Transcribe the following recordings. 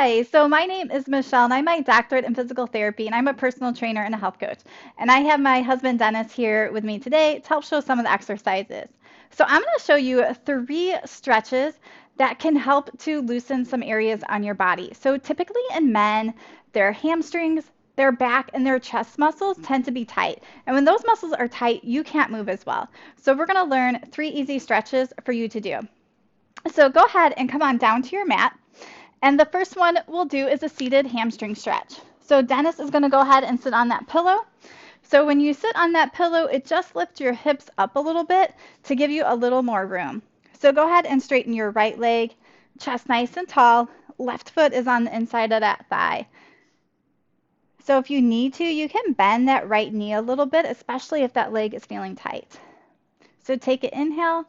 Hi, so my name is Michelle, and I'm my doctorate in physical therapy, and I'm a personal trainer and a health coach. And I have my husband Dennis here with me today to help show some of the exercises. So I'm going to show you 3 stretches that can help to loosen some areas on your body. So typically in men, their hamstrings, their back, and their chest muscles tend to be tight. And when those muscles are tight, you can't move as well. So we're going to learn 3 easy stretches for you to do. So go ahead and come on down to your mat. And the first one we'll do is a seated hamstring stretch. So Dennis is going to go ahead and sit on that pillow. So when you sit on that pillow, it just lifts your hips up a little bit to give you a little more room. So go ahead and straighten your right leg, chest nice and tall. Left foot is on the inside of that thigh. So if you need to, you can bend that right knee a little bit, especially if that leg is feeling tight. So take an inhale.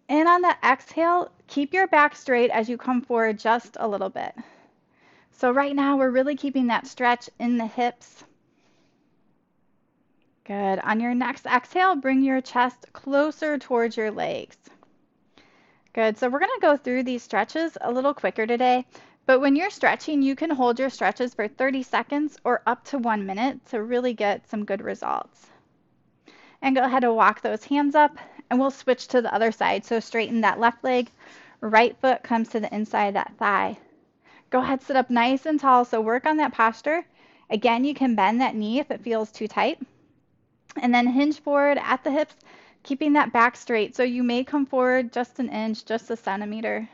And on the exhale, keep your back straight as you come forward just a little bit. So right now, we're really keeping that stretch in the hips. Good. On your next exhale, bring your chest closer towards your legs. Good. So we're going to go through these stretches a little quicker today. But when you're stretching, you can hold your stretches for 30 seconds or up to 1 minute to really get some good results. And go ahead and walk those hands up, and we'll switch to the other side. So straighten that left leg, right foot comes to the inside of that thigh. Go ahead, sit up nice and tall, so work on that posture. Again, you can bend that knee if it feels too tight. And then hinge forward at the hips, keeping that back straight. So you may come forward just an inch, just a centimeter.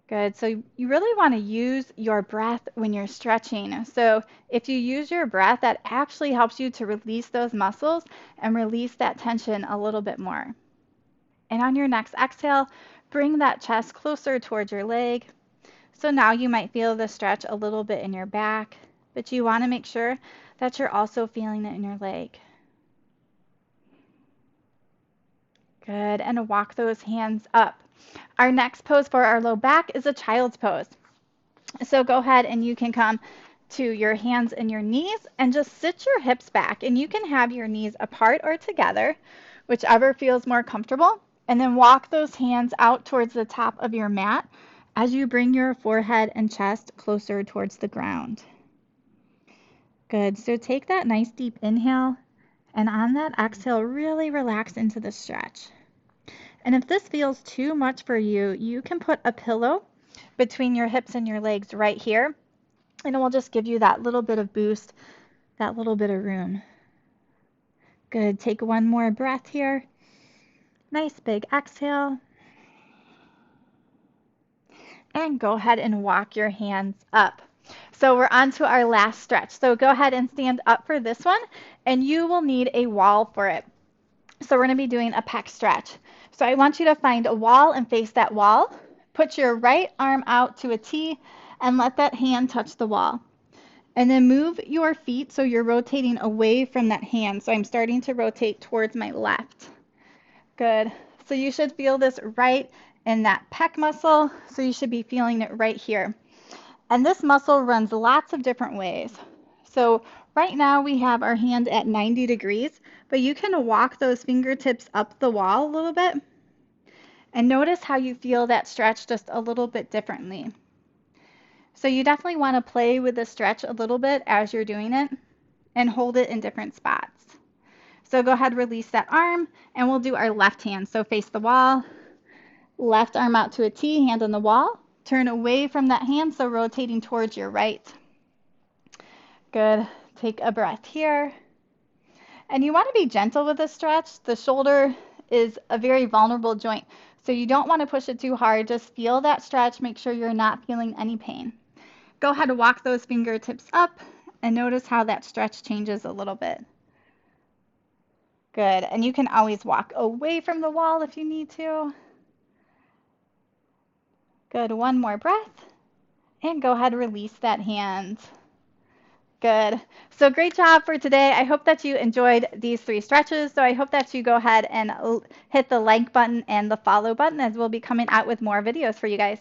Good. So you really want to use your breath when you're stretching. So if you use your breath, that actually helps you to release those muscles and release that tension a little bit more. And on your next exhale, bring that chest closer towards your leg. So now you might feel the stretch a little bit in your back, but you want to make sure that you're also feeling it in your leg. Good. And walk those hands up. Our next pose for our low back is a child's pose. So go ahead and you can come to your hands and your knees and just sit your hips back. And you can have your knees apart or together, whichever feels more comfortable. And then walk those hands out towards the top of your mat as you bring your forehead and chest closer towards the ground. Good. So take that nice deep inhale, and on that exhale, really relax into the stretch. And if this feels too much for you, you can put a pillow between your hips and your legs right here, and it will just give you that little bit of boost, that little bit of room. Good. Take one more breath here. Nice big exhale. And go ahead and walk your hands up. So we're on to our last stretch. So go ahead and stand up for this one, and you will need a wall for it. So we're going to be doing a pec stretch. So I want you to find a wall and face that wall. Put your right arm out to a T and let that hand touch the wall. And then move your feet so you're rotating away from that hand. So I'm starting to rotate towards my left. Good. So you should feel this right in that pec muscle. So you should be feeling it right here. And this muscle runs lots of different ways. So right now we have our hand at 90 degrees, but you can walk those fingertips up the wall a little bit. And notice how you feel that stretch just a little bit differently. So you definitely want to play with the stretch a little bit as you're doing it and hold it in different spots. So go ahead, release that arm, and we'll do our left hand. So face the wall, left arm out to a T, hand on the wall. Turn away from that hand, so rotating towards your right. Good. Take a breath here. And you want to be gentle with this stretch. The shoulder is a very vulnerable joint, so you don't want to push it too hard. Just feel that stretch. Make sure you're not feeling any pain. Go ahead and walk those fingertips up and notice how that stretch changes a little bit. Good. And you can always walk away from the wall if you need to. Good. One more breath. And go ahead and release that hand. Good. So great job for today. I hope that you enjoyed these 3 stretches. So I hope that you go ahead and hit the like button and the follow button, as we'll be coming out with more videos for you guys.